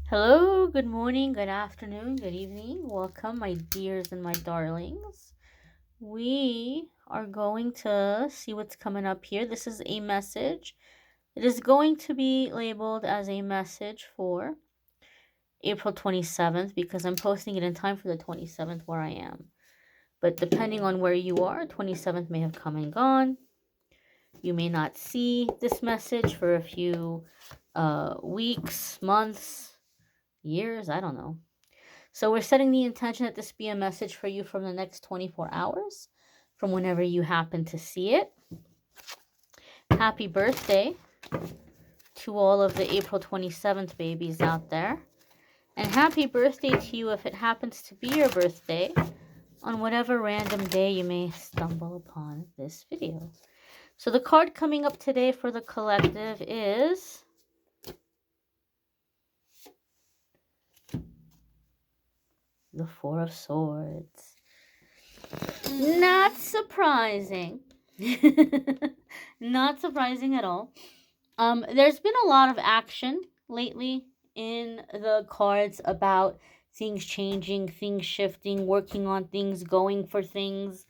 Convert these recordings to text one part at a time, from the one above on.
Hello, good morning, good afternoon, good evening. Welcome, my dears and my darlings. We are going to see what's coming up here. This is a message. It is going to be labeled as a message for April 27th because I'm posting it in time for the 27th where I am. But depending on where you are, 27th may have come and gone. You may not see this message for a few weeks, months, years, I don't know. So we're setting the intention that this be a message for you from the next 24 hours, from whenever you happen to see it. Happy birthday to all of the April 27th babies out there. And happy birthday to you if it happens to be your birthday on whatever random day you may stumble upon this video. So the card coming up today for the collective is the Four of Swords. Not surprising. Not surprising at all. There's been a lot of action lately in the cards about things changing, things shifting, working on things, going for things.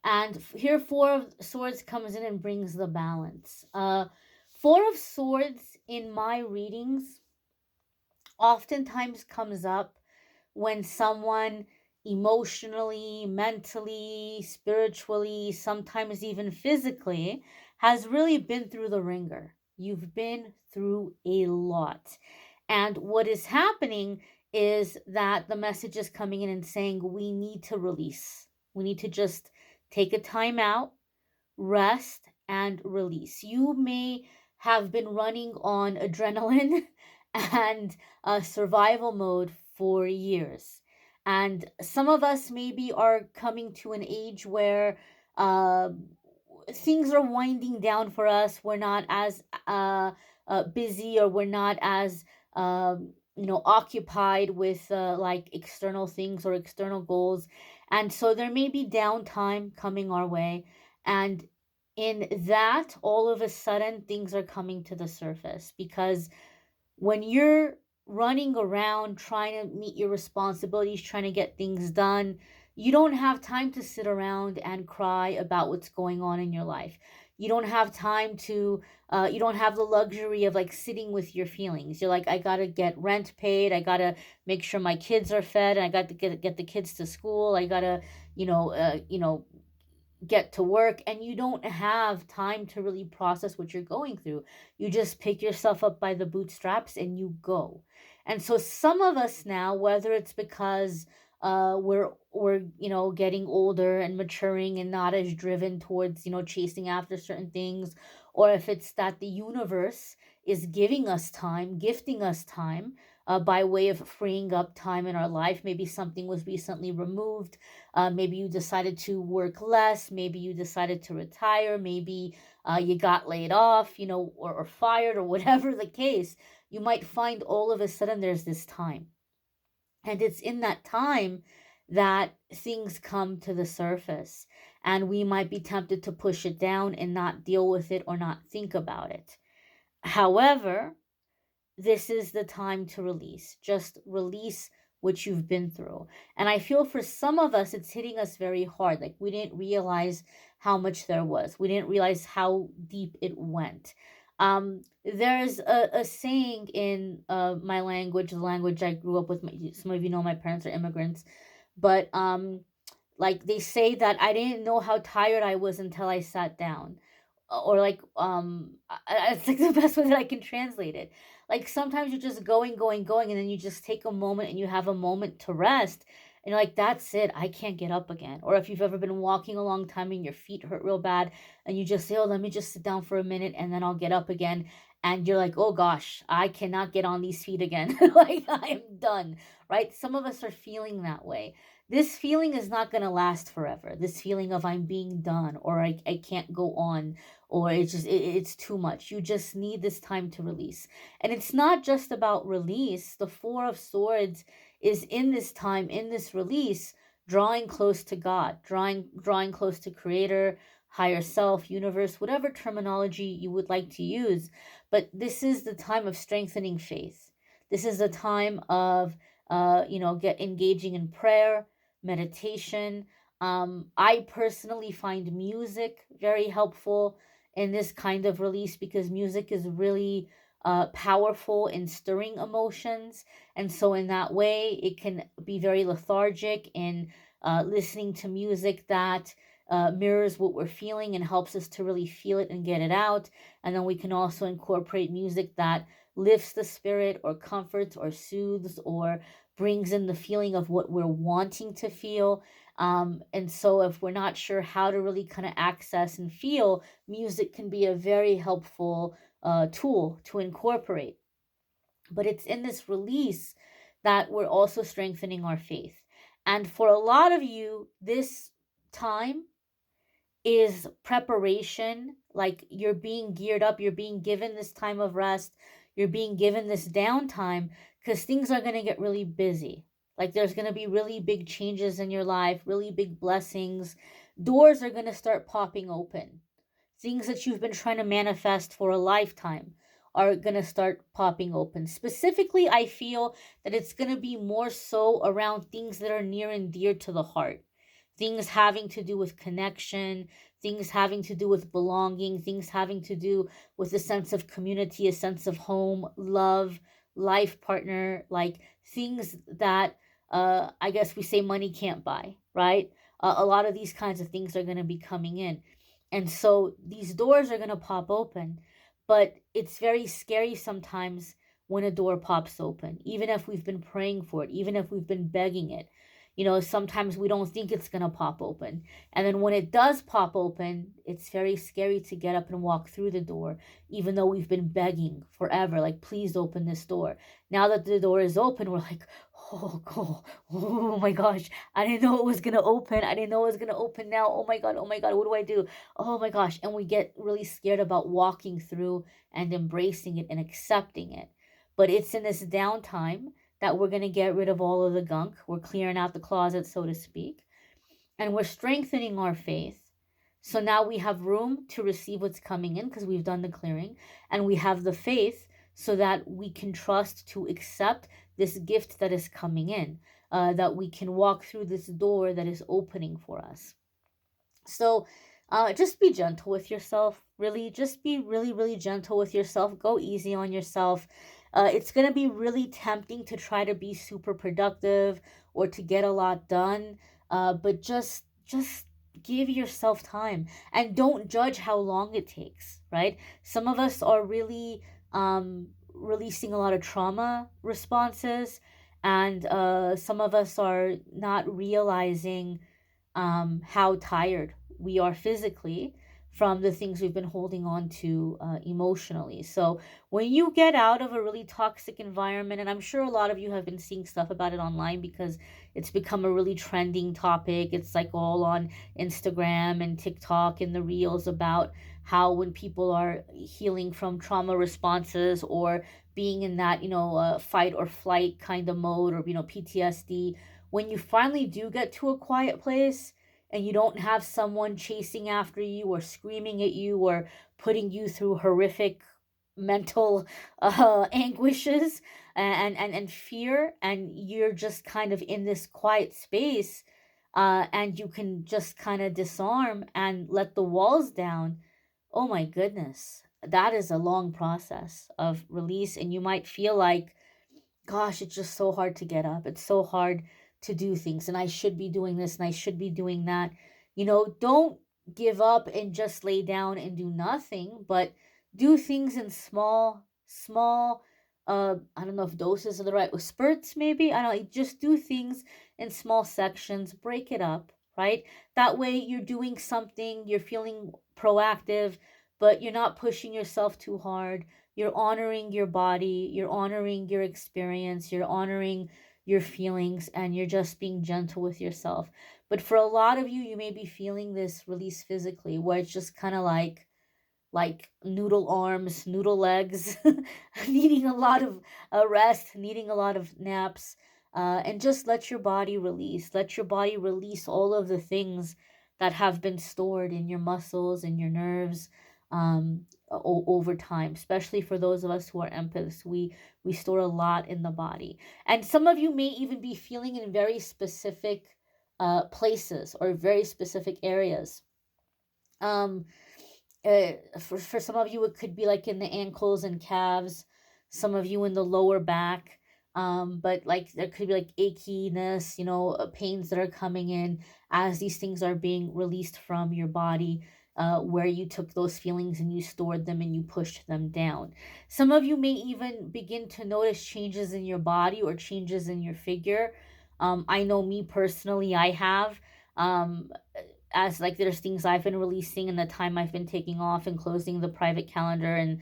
And here, Four of Swords comes in and brings the balance. Four of Swords in my readings oftentimes comes up when someone emotionally, mentally, spiritually, sometimes even physically has really been through the ringer. You've been through a lot. And what is happening is that the message is coming in and saying, we need to release. We need to just take a time out, rest, and release. You may have been running on adrenaline and survival mode for years. And some of us maybe are coming to an age where uh, things are winding down for us. We're not as busy, or we're not as occupied with like external things or external goals. And so there may be downtime coming our way. And in that, all of a sudden, things are coming to the surface because when you're running around trying to meet your responsibilities, trying to get things done, you don't have time to sit around and cry about what's going on in your life. You don't have time to, you don't have the luxury of like sitting with your feelings. You're like, I gotta get rent paid. I gotta make sure my kids are fed. And I got to get the kids to school. I gotta, get to work, and you don't have time to really process what you're going through. You just pick yourself up by the bootstraps and you go. And so some of us now, whether it's because we're getting older and maturing and not as driven towards chasing after certain things, or if it's that the universe is giving us time, gifting us time, by way of freeing up time in our life. Maybe something was recently removed. Maybe you decided to work less. Maybe you decided to retire. Maybe you got laid off, or fired, or whatever the case. You might find all of a sudden there's this time. And it's in that time that things come to the surface. And we might be tempted to push it down and not deal with it or not think about it. However, this is the time to release. Just release what you've been through. And I feel for some of us, it's hitting us very hard. Like we didn't realize how much there was, we didn't realize how deep it went. There's a saying in my language, the language I grew up with. Some of you know my parents are immigrants, but like they say that I didn't know how tired I was until I sat down. Or like it's like the best way that I can translate it. Like sometimes you're just going, and then you just take a moment and you have a moment to rest, and you're like, that's it, I can't get up again. Or if you've ever been walking a long time and your feet hurt real bad, and you just say, oh, let me just sit down for a minute and then I'll get up again, and you're like, oh gosh, I cannot get on these feet again. Like I am done, right? Some of us are feeling that way. This feeling is not going to last forever. This feeling of I'm being done, or I can't go on, or it's too much. You just need this time to release. And it's not just about release. The Four of Swords is in this time, in this release, drawing close to God, drawing close to Creator, higher self, universe, whatever terminology you would like to use. But this is the time of strengthening faith. This is a time of, get engaging in prayer, meditation. I personally find music very helpful in this kind of release because music is really powerful in stirring emotions. And so, in that way, it can be very lethargic in listening to music that mirrors what we're feeling and helps us to really feel it and get it out. And then we can also incorporate music that lifts the spirit or comforts or soothes or brings in the feeling of what we're wanting to feel. And so, if we're not sure how to really kind of access and feel, music can be a very helpful tool to incorporate. But it's in this release that we're also strengthening our faith. And for a lot of you, this time is preparation. Like, you're being geared up, you're being given this time of rest, you're being given this downtime because things are going to get really busy. Like, there's going to be really big changes in your life, really big blessings. Doors are going to start popping open. Things that you've been trying to manifest for a lifetime are going to start popping open. Specifically, I feel that it's going to be more so around things that are near and dear to the heart. Things having to do with connection, things having to do with belonging, things having to do with a sense of community, a sense of home, love, life partner, like things that I guess we say money can't buy, right? A lot of these kinds of things are going to be coming in. And so these doors are going to pop open, but it's very scary sometimes when a door pops open, even if we've been praying for it, even if we've been begging it. Sometimes we don't think it's going to pop open. And then when it does pop open, it's very scary to get up and walk through the door, even though we've been begging forever, like, please open this door. Now that the door is open, we're like, oh, cool. Oh my gosh. I didn't know it was going to open. I didn't know it was going to open now. Oh my God. Oh my God. What do I do? Oh my gosh. And we get really scared about walking through and embracing it and accepting it. But it's in this downtime that we're going to get rid of all of the gunk. We're clearing out the closet, so to speak. And we're strengthening our faith. So now we have room to receive what's coming in because we've done the clearing. And we have the faith so that we can trust to accept this gift that is coming in, that we can walk through this door that is opening for us. So just be gentle with yourself. Really, just be really, really gentle with yourself. Go easy on yourself. It's going to be really tempting to try to be super productive or to get a lot done. But just give yourself time and don't judge how long it takes, right? Some of us are really releasing a lot of trauma responses, and some of us are not realizing how tired we are physically from the things we've been holding on to emotionally. So when you get out of a really toxic environment, and I'm sure a lot of you have been seeing stuff about it online because it's become a really trending topic. It's like all on Instagram and TikTok and the reels about how when people are healing from trauma responses or being in that, fight or flight kind of mode, or, PTSD, when you finally do get to a quiet place and you don't have someone chasing after you or screaming at you or putting you through horrific mental anguishes and fear, and you're just kind of in this quiet space, and you can just kind of disarm and let the walls down. Oh my goodness, that is a long process of release. And you might feel like, gosh, it's just so hard to get up. It's so hard to do things. And I should be doing this and I should be doing that. Don't give up and just lay down and do nothing, but do things in small, I don't know if doses are the right, spurts maybe. I don't know. Just do things in small sections, break it up, right? That way you're doing something, you're feeling proactive, but you're not pushing yourself too hard. You're honoring your body, you're honoring your experience, you're honoring your feelings, and you're just being gentle with yourself. But for a lot of you, you may be feeling this release physically, where it's just kind of like noodle arms, noodle legs, needing a lot of rest, needing a lot of naps, and just let your body release. Let your body release all of the things that have been stored in your muscles and your nerves, over time, especially for those of us who are empaths. We store a lot in the body, and some of you may even be feeling in very specific places or very specific areas. um for some of you it could be like in the ankles and calves, some of you in the lower back. But like there could be like achiness, pains that are coming in as these things are being released from your body, where you took those feelings and you stored them and you pushed them down. Some of you may even begin to notice changes in your body or changes in your figure. I know me personally, I have. um as like there's things I've been releasing and the time I've been taking off and closing the private calendar and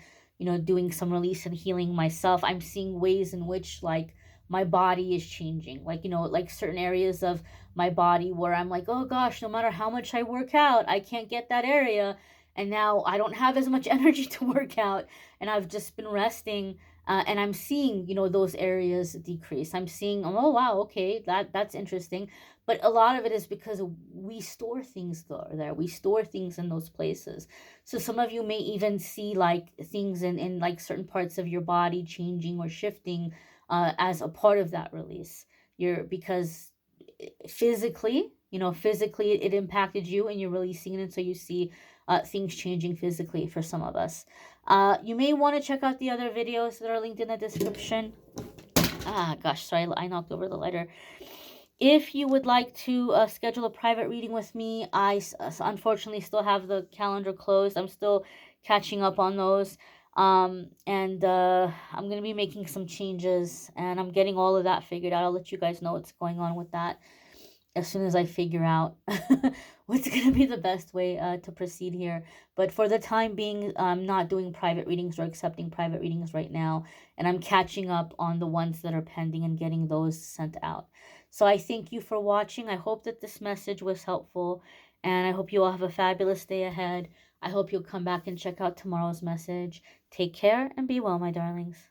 doing some release and healing myself, I'm seeing ways in which like my body is changing. Like, like certain areas of my body where I'm like, oh gosh, no matter how much I work out, I can't get that area. And now I don't have as much energy to work out, and I've just been resting. And I'm seeing, those areas decrease. I'm seeing, oh wow, okay, that's interesting. But a lot of it is because we store things there. We store things in those places. So some of you may even see like things in like certain parts of your body changing or shifting, as a part of that release. Because physically, physically it impacted you and you're releasing it, and so you see things changing physically for some of us. You may want to check out the other videos that are linked in the description. Ah, gosh, sorry, I knocked over the lighter. If you would like to schedule a private reading with me, I unfortunately still have the calendar closed. I'm still catching up on those. And I'm going to be making some changes, and I'm getting all of that figured out. I'll let you guys know what's going on with that as soon as I figure out what's going to be the best way to proceed here. But for the time being, I'm not doing private readings or accepting private readings right now, and I'm catching up on the ones that are pending and getting those sent out. So I thank you for watching. I hope that this message was helpful, and I hope you all have a fabulous day ahead. I hope you'll come back and check out tomorrow's message. Take care and be well, my darlings.